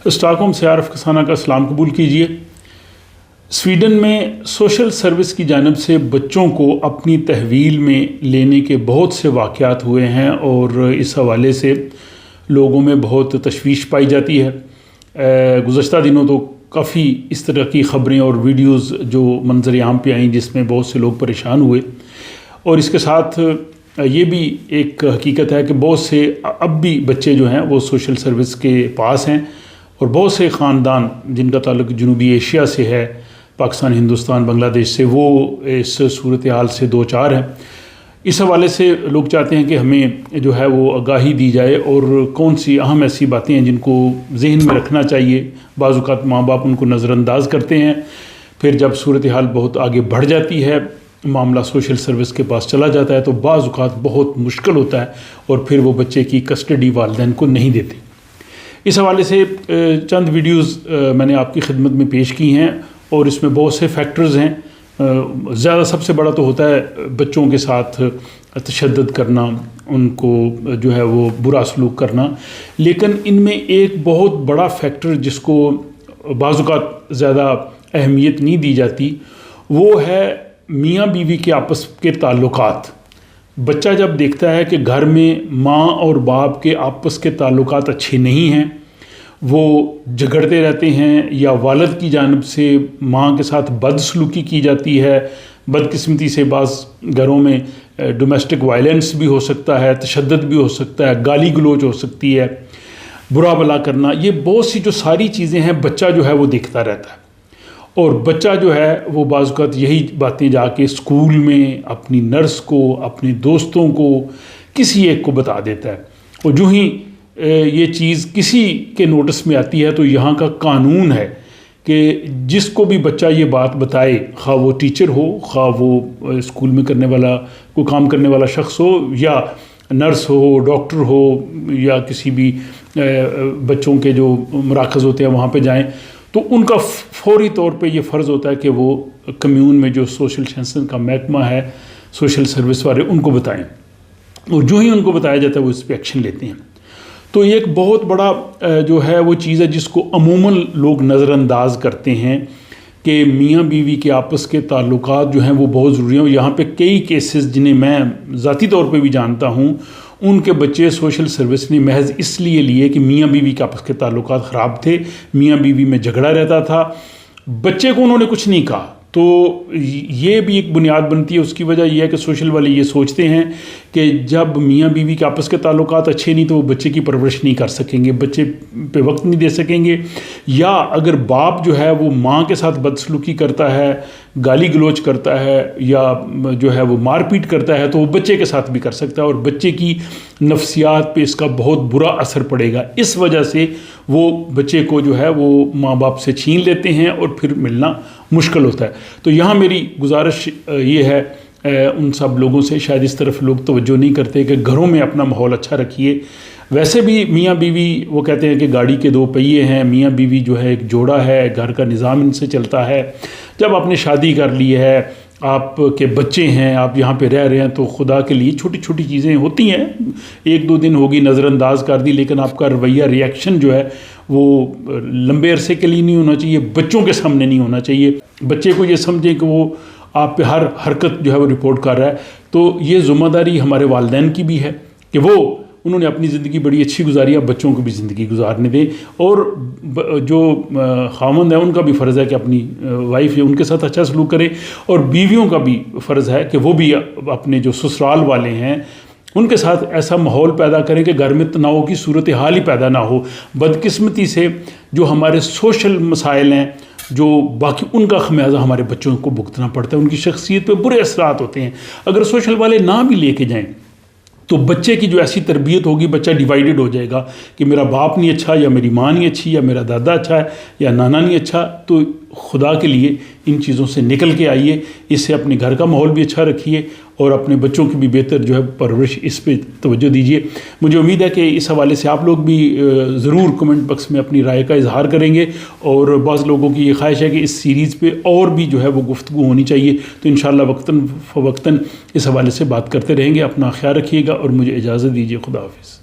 اسٹاکہولم سے عارف کسانہ کا سلام قبول کیجیے۔ سویڈن میں سوشل سروس کی جانب سے بچوں کو اپنی تحویل میں لینے کے بہت سے واقعات ہوئے ہیں اور اس حوالے سے لوگوں میں بہت تشویش پائی جاتی ہے۔ گزشتہ دنوں تو کافی اس طرح کی خبریں اور ویڈیوز جو منظر عام پہ آئیں جس میں بہت سے لوگ پریشان ہوئے، اور اس کے ساتھ یہ بھی ایک حقیقت ہے کہ بہت سے اب بھی بچے جو ہیں وہ سوشل سروس کے پاس ہیں، اور بہت سے خاندان جن کا تعلق جنوبی ایشیا سے ہے، پاکستان، ہندوستان، بنگلہ دیش سے، وہ اس صورتحال سے دو چار ہیں۔ اس حوالے سے لوگ چاہتے ہیں کہ ہمیں جو ہے وہ آگاہی دی جائے اور کون سی اہم ایسی باتیں ہیں جن کو ذہن میں رکھنا چاہیے۔ بعض اوقات ماں باپ ان کو نظر انداز کرتے ہیں، پھر جب صورتحال بہت آگے بڑھ جاتی ہے، معاملہ سوشل سروس کے پاس چلا جاتا ہے، تو بعض اوقات بہت مشکل ہوتا ہے اور پھر وہ بچے کی کسٹڈی والدین کو نہیں دیتے۔ اس حوالے سے چند ویڈیوز میں نے آپ کی خدمت میں پیش کی ہیں، اور اس میں بہت سے فیکٹرز ہیں۔ زیادہ سب سے بڑا تو ہوتا ہے بچوں کے ساتھ تشدد کرنا، ان کو جو ہے وہ برا سلوک کرنا، لیکن ان میں ایک بہت بڑا فیکٹر جس کو بعض اوقات زیادہ اہمیت نہیں دی جاتی، وہ ہے میاں بیوی کے آپس کے تعلقات۔ بچہ جب دیکھتا ہے کہ گھر میں ماں اور باپ کے آپس کے تعلقات اچھے نہیں ہیں، وہ جھگڑتے رہتے ہیں، یا والد کی جانب سے ماں کے ساتھ بدسلوکی کی جاتی ہے، بدقسمتی سے بعض گھروں میں ڈومیسٹک وائلنس بھی ہو سکتا ہے، تشدد بھی ہو سکتا ہے، گالی گلوچ ہو سکتی ہے، برا بھلا کرنا، یہ بہت سی جو ساری چیزیں ہیں بچہ جو ہے وہ دیکھتا رہتا ہے، اور بچہ جو ہے وہ بعض اوقات یہی باتیں جا کے اسکول میں اپنی نرس کو، اپنے دوستوں کو، کسی ایک کو بتا دیتا ہے، اور جو ہی یہ چیز کسی کے نوٹس میں آتی ہے تو یہاں کا قانون ہے کہ جس کو بھی بچہ یہ بات بتائے، خواہ وہ ٹیچر ہو، خواہ وہ اسکول میں کرنے والا کوئی کام کرنے والا شخص ہو، یا نرس ہو، ڈاکٹر ہو، یا کسی بھی بچوں کے جو مراکز ہوتے ہیں وہاں پہ جائیں، تو ان کا فوری طور پہ یہ فرض ہوتا ہے کہ وہ کمیون میں جو سوشل سائنس کا محکمہ ہے، سوشل سروس والے، ان کو بتائیں، اور جو ہی ان کو بتایا جاتا ہے وہ اس پہ ایکشن لیتے ہیں۔ تو یہ ایک بہت بڑا جو ہے وہ چیز ہے جس کو عموماً لوگ نظر انداز کرتے ہیں کہ میاں بیوی کے آپس کے تعلقات جو ہیں وہ بہت ضروری ہیں۔ یہاں پہ کئی کیسز جنہیں میں ذاتی طور پہ بھی جانتا ہوں، ان کے بچے سوشل سروس نے محض اس لیے لیے کہ میاں بیوی کے آپس کے تعلقات خراب تھے، میاں بیوی میں جھگڑا رہتا تھا، بچے کو انہوں نے کچھ نہیں کہا۔ تو یہ بھی ایک بنیاد بنتی ہے۔ اس کی وجہ یہ ہے کہ سوشل والے یہ سوچتے ہیں کہ جب میاں بیوی کے آپس کے تعلقات اچھے نہیں تو وہ بچے کی پرورش نہیں کر سکیں گے، بچے پہ وقت نہیں دے سکیں گے، یا اگر باپ جو ہے وہ ماں کے ساتھ بدسلوکی کرتا ہے، گالی گلوچ کرتا ہے، یا جو ہے وہ مار پیٹ کرتا ہے، تو وہ بچے کے ساتھ بھی کر سکتا ہے، اور بچے کی نفسیات پہ اس کا بہت برا اثر پڑے گا۔ اس وجہ سے وہ بچے کو جو ہے وہ ماں باپ سے چھین لیتے ہیں اور پھر ملنا مشکل ہوتا ہے۔ تو یہاں میری گزارش یہ ہے ان سب لوگوں سے، شاید اس طرف لوگ توجہ نہیں کرتے، کہ گھروں میں اپنا ماحول اچھا رکھیے۔ ویسے بھی میاں بیوی وہ کہتے ہیں کہ گاڑی کے دو پہیے ہیں، میاں بیوی جو ہے ایک جوڑا ہے، گھر کا نظام ان سے چلتا ہے۔ جب آپ نے شادی کر لی ہے، آپ کے بچے ہیں، آپ یہاں پہ رہ رہے ہیں، تو خدا کے لیے چھوٹی چھوٹی چیزیں ہوتی ہیں، ایک دو دن ہوگی نظر انداز کر دی، لیکن آپ کا رویہ، ری ایکشن جو ہے وہ لمبے عرصے کے لیے نہیں ہونا چاہیے، بچوں کے سامنے نہیں ہونا چاہیے۔ بچے کو یہ سمجھیں کہ وہ آپ پہ ہر حرکت جو ہے وہ رپورٹ کر رہا ہے۔ تو یہ ذمہ داری ہمارے والدین کی بھی ہے کہ وہ انہوں نے اپنی زندگی بڑی اچھی گزاری ہے، بچوں کو بھی زندگی گزارنے دیں، اور جو خاوند ہے ان کا بھی فرض ہے کہ اپنی وائف ہے ان کے ساتھ اچھا سلوک کرے، اور بیویوں کا بھی فرض ہے کہ وہ بھی اپنے جو سسرال والے ہیں ان کے ساتھ ایسا ماحول پیدا کریں کہ گھر میں تناؤ کی صورتحال ہی پیدا نہ ہو۔ بدقسمتی سے جو ہمارے سوشل مسائل ہیں، جو باقی ان کا خمیازہ ہمارے بچوں کو بھگتنا پڑتا ہے، ان کی شخصیت پہ برے اثرات ہوتے ہیں۔ اگر سوشل والے نہ بھی لے کے جائیں تو بچے کی جو ایسی تربیت ہوگی، بچہ ڈیوائیڈڈ ہو جائے گا کہ میرا باپ نہیں اچھا، یا میری ماں نہیں اچھی، یا میرا دادا اچھا ہے، یا نانا نہیں اچھا۔ تو خدا کے لیے ان چیزوں سے نکل کے آئیے، اس سے اپنے گھر کا ماحول بھی اچھا رکھیے، اور اپنے بچوں کی بھی بہتر جو ہے پرورش، اس پہ توجہ دیجیے۔ مجھے امید ہے کہ اس حوالے سے آپ لوگ بھی ضرور کمنٹ باکس میں اپنی رائے کا اظہار کریں گے، اور بعض لوگوں کی یہ خواہش ہے کہ اس سیریز پہ اور بھی جو ہے وہ گفتگو ہونی چاہیے، تو انشاءاللہ وقتاً فوقتاً اس حوالے سے بات کرتے رہیں گے۔ اپنا خیال رکھیے گا اور مجھے اجازت دیجیے۔ خدا حافظ۔